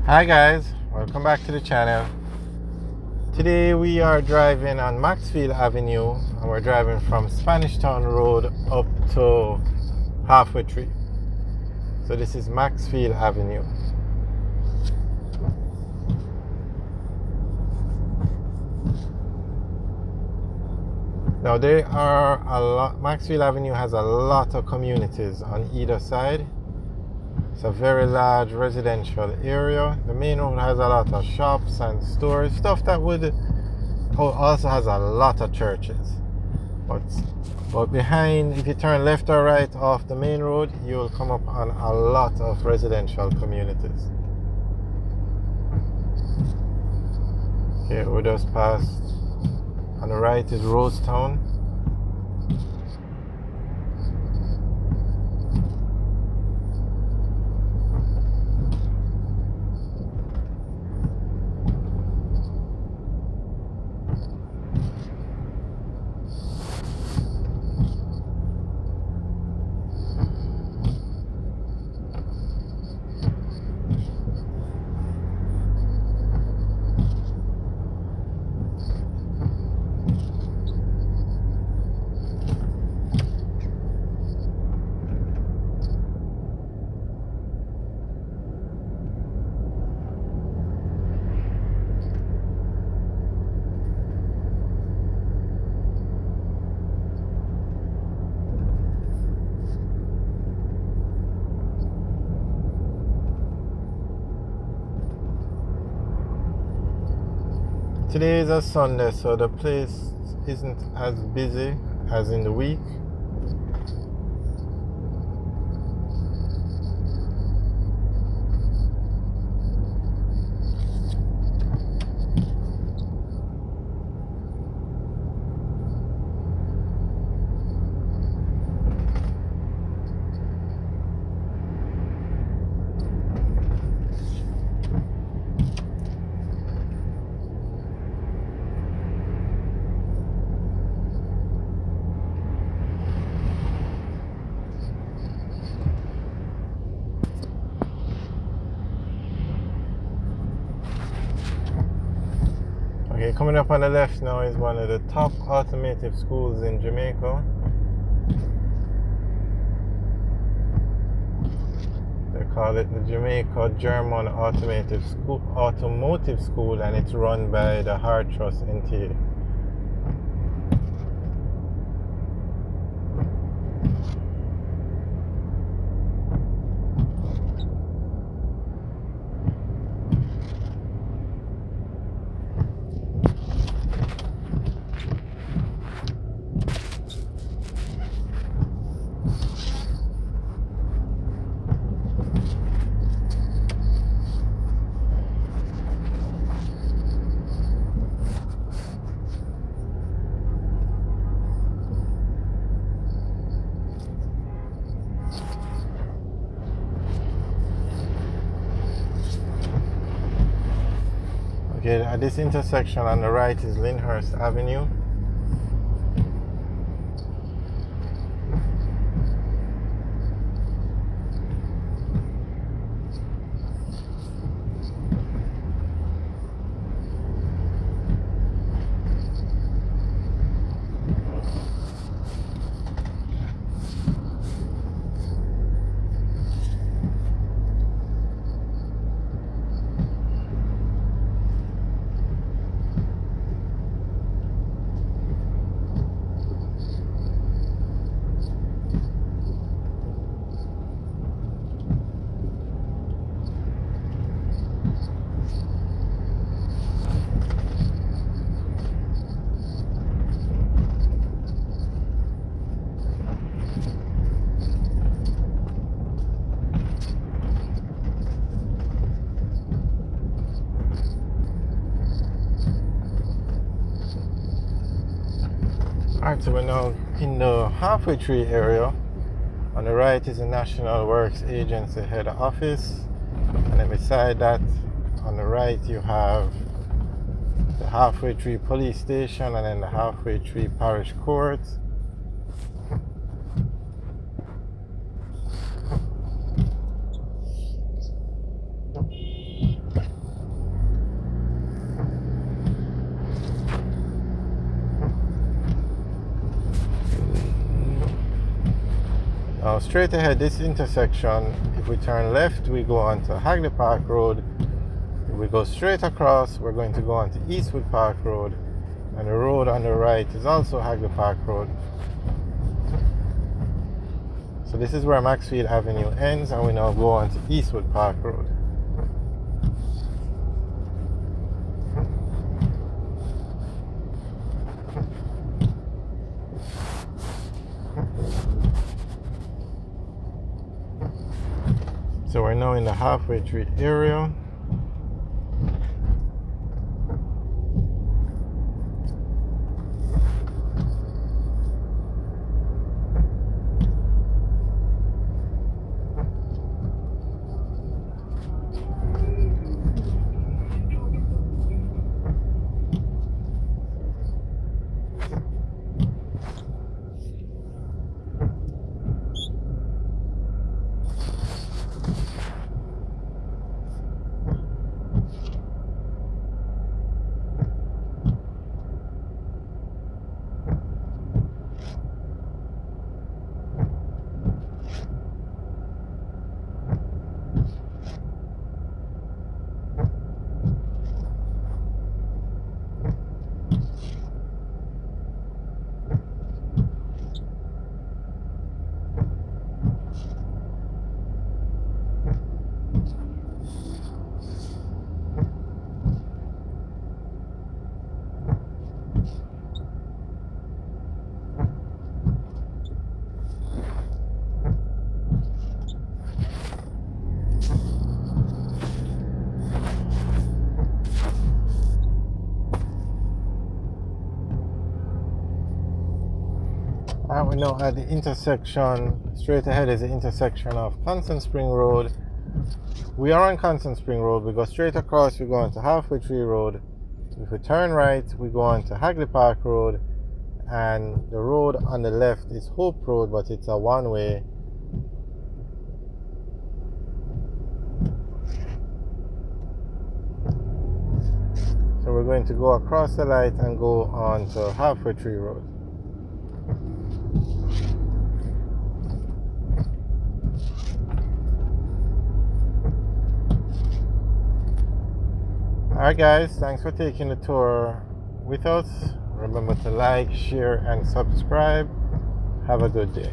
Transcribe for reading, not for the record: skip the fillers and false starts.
Hi guys, welcome back to the channel. Today we are driving on Maxfield Avenue and we're driving from Spanish Town Road up to Halfway Tree. So this is Maxfield Avenue. Now there are a lot, Maxfield Avenue has a lot of communities on either side. It's a very large residential area. The main road has a lot of shops and stores, stuff that would also has a lot of churches. But behind, if you turn left or right off the main road, you'll come up on a lot of residential communities. Okay, we just passed. On the right is Rosetown. Today is a Sunday, so the place isn't as busy as in the week. Okay, coming up on the left now is one of the top automotive schools in Jamaica. They call it the Jamaica German Automotive School, and it's run by the Hard Trust NTA. Okay, at this intersection on the right is Lynhurst Avenue. Alright, so we're now in the Halfway Tree area. On the right is the National Works Agency head office, and then beside that, on the right, you have the Halfway Tree Police Station and then the Halfway Tree Parish Court. straight ahead, this intersection, if we turn left, we go onto Hagley Park Road. If we go straight across, we're going to go onto Eastwood Park Road. And the road on the right is also Hagley Park Road. So this is where Maxfield Avenue ends, and we now go onto Eastwood Park Road. So we're now in the halfway tree area. We're now at the intersection. Straight ahead is the intersection of Constant Spring Road. We are on Constant Spring Road. We go straight across, we go onto Halfway Tree Road. If we turn right, we go onto Hagley Park Road. And the road on the left is Hope Road, but it's a one-way. So we're going to go across the light and go on to Halfway Tree Road. Alright guys, thanks for taking the tour with us. Remember to like, share and subscribe. Have a good day.